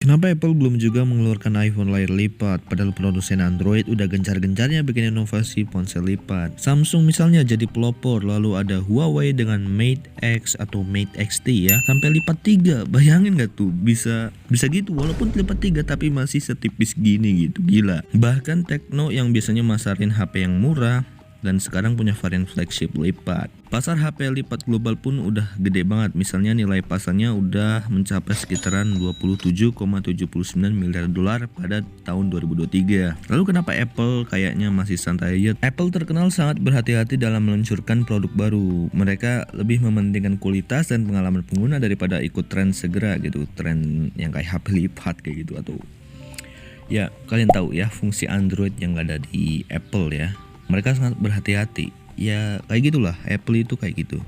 Kenapa Apple belum juga mengeluarkan iPhone layar lipat? Padahal produsen Android udah gencar-gencarnya bikin inovasi ponsel lipat. Samsung misalnya jadi pelopor, lalu ada Huawei dengan Mate X atau Mate XT ya, sampai lipat 3. Bayangin gak tuh bisa gitu walaupun lipat 3 tapi masih setipis gini gitu. Gila. Bahkan Tecno yang biasanya masarin HP yang murah dan sekarang punya varian flagship lipat. Pasar HP lipat global pun udah gede banget. Misalnya nilai pasarnya udah mencapai sekitaran 27,79 miliar dolar pada tahun 2023. Lalu kenapa Apple kayaknya masih santai aja? Apple terkenal sangat berhati-hati dalam meluncurkan produk baru. Mereka lebih mementingkan kualitas dan pengalaman pengguna daripada ikut tren segera gitu. Tren yang kayak HP lipat kayak gitu atau ya kalian tahu ya fungsi Android yang ada di Apple ya. Mereka sangat berhati-hati. Ya kayak gitulah, Apple itu kayak gitu.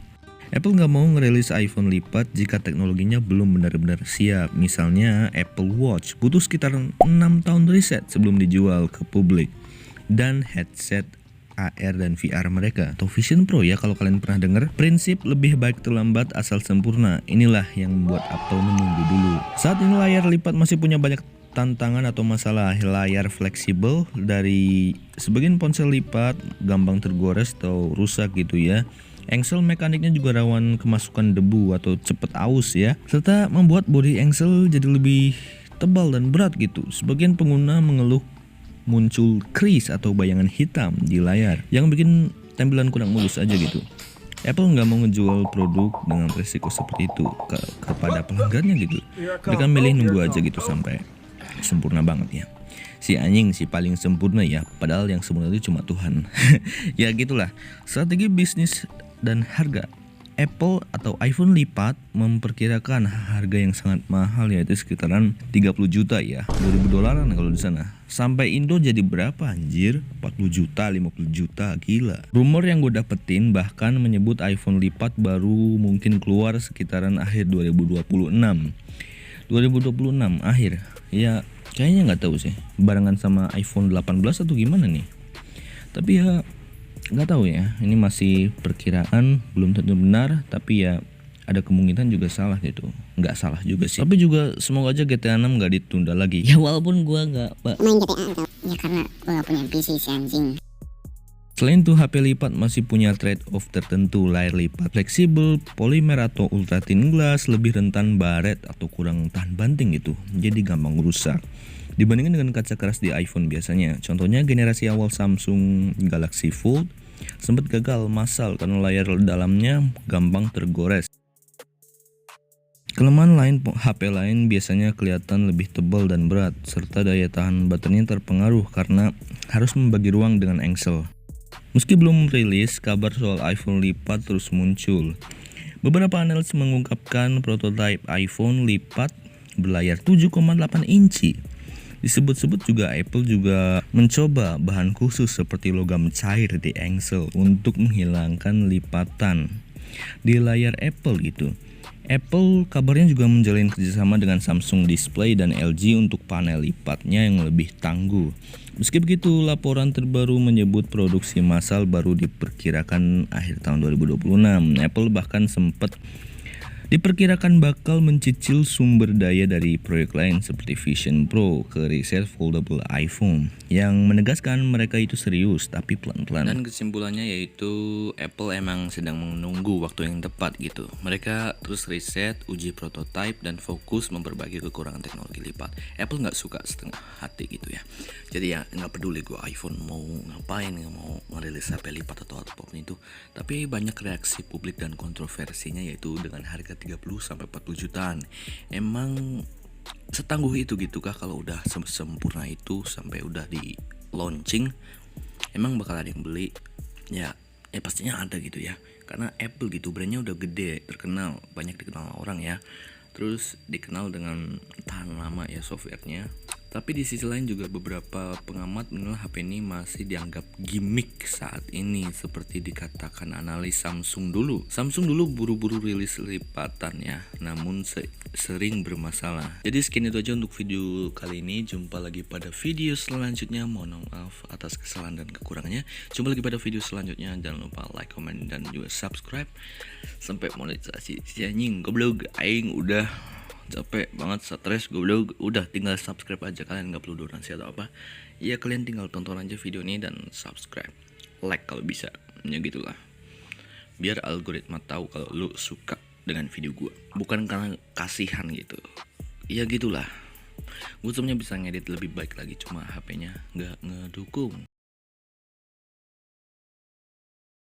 Apple nggak mau ngerilis iPhone lipat jika teknologinya belum benar-benar siap. Misalnya Apple Watch butuh sekitar 6 tahun riset sebelum dijual ke publik. Dan headset AR dan VR mereka atau Vision Pro ya kalau kalian pernah dengar, prinsip lebih baik terlambat asal sempurna. Inilah yang membuat Apple menunggu dulu. Saat ini layar lipat masih punya banyak tantangan atau masalah. Layar fleksibel dari sebagian ponsel lipat gampang tergores atau rusak gitu ya. Engsel mekaniknya juga rawan kemasukan debu atau cepet aus ya, serta membuat bodi engsel jadi lebih tebal dan berat gitu. Sebagian pengguna mengeluh muncul crease atau bayangan hitam di layar yang bikin tampilan kurang mulus aja gitu. Apple nggak mau ngejual produk dengan risiko seperti itu kepada pelanggannya gitu. Mereka milih nunggu aja gitu sampai sempurna banget ya. Si anjing si paling sempurna ya, padahal yang sempurna itu cuma Tuhan. Ya gitulah. Strategi bisnis dan harga. Apple atau iPhone lipat memperkirakan harga yang sangat mahal yaitu sekitaran 30 juta ya, 2000 dolaran kalau di sana. Sampai Indo jadi berapa anjir? 40 juta, 50 juta, gila. Rumor yang gue dapetin bahkan menyebut iPhone lipat baru mungkin keluar sekitaran akhir 2026 akhir. Ya kayaknya nggak tahu sih, barengan sama iPhone 18 atau gimana nih. Tapi ya nggak tahu ya, ini masih perkiraan, belum tentu benar, tapi ya ada kemungkinan juga salah gitu. Nggak salah juga sih, tapi juga semoga aja GTA 6 nggak ditunda lagi. Ya walaupun gua nggak main GTA atau ya karena gua nggak punya PC si anjing. Selain itu HP lipat masih punya trade-off tertentu. Layar lipat fleksibel, polimer atau ultra thin glass, lebih rentan baret atau kurang tahan banting gitu, jadi gampang rusak dibandingkan dengan kaca keras di iPhone biasanya. Contohnya generasi awal Samsung Galaxy Fold sempat gagal massal karena layar dalamnya gampang tergores. Kelemahan lain HP lain biasanya kelihatan lebih tebal dan berat, serta daya tahan baterainya terpengaruh karena harus membagi ruang dengan engsel. Meski belum rilis, kabar soal iPhone lipat terus muncul. Beberapa analis mengungkapkan prototipe iPhone lipat berlayar 7,8 inci. Disebut-sebut juga Apple juga mencoba bahan khusus seperti logam cair di engsel untuk menghilangkan lipatan di layar Apple gitu. Apple kabarnya juga menjalin kerjasama dengan Samsung Display dan LG untuk panel lipatnya yang lebih tangguh. Meski begitu, laporan terbaru menyebut produksi massal baru diperkirakan akhir tahun 2026. Apple bahkan sempat diperkirakan bakal mencicil sumber daya dari proyek lain seperti Vision Pro ke riset foldable iPhone, yang menegaskan mereka itu serius tapi pelan-pelan. Dan kesimpulannya yaitu Apple emang sedang menunggu waktu yang tepat gitu. Mereka terus riset, uji prototipe, dan fokus memperbaiki kekurangan teknologi lipat. Apple nggak suka setengah hati gitu ya. Jadi ya nggak peduli gue iPhone mau ngapain, nggak mau ngerilis HP lipat atau apapun itu. Tapi banyak reaksi publik dan kontroversinya yaitu dengan harga 30-40 jutaan. Emang setangguh itu gitu kah kalau udah sempurna itu sampai udah di launching? Emang bakal ada yang beli? Ya pastinya ada gitu ya. Karena Apple gitu brandnya udah gede, terkenal, banyak dikenal orang ya. Terus dikenal dengan tahan lama ya softwarenya. Tapi di sisi lain juga beberapa pengamat menilai HP ini masih dianggap gimmick saat ini, seperti dikatakan analis Samsung dulu. Samsung dulu buru-buru rilis lipatan ya, namun sering bermasalah. Jadi sekian itu aja untuk video kali ini. Jumpa lagi pada video selanjutnya. Mohon maaf atas kesalahan dan kekurangannya. Jumpa lagi pada video selanjutnya. Jangan lupa like, comment, dan juga subscribe. Sampai monetisasi si anjing goblok aing udah capek banget, stres, gue udah tinggal subscribe aja, kalian nggak perlu donasi atau apa ya, kalian tinggal tonton aja video ini dan subscribe, like kalau bisa, ya gitulah, biar algoritma tahu kalau lu suka dengan video gue, bukan karena kasihan gitu, ya gitulah. Gue sebenarnya bisa ngedit lebih baik lagi, cuma HP-nya nggak ngedukung.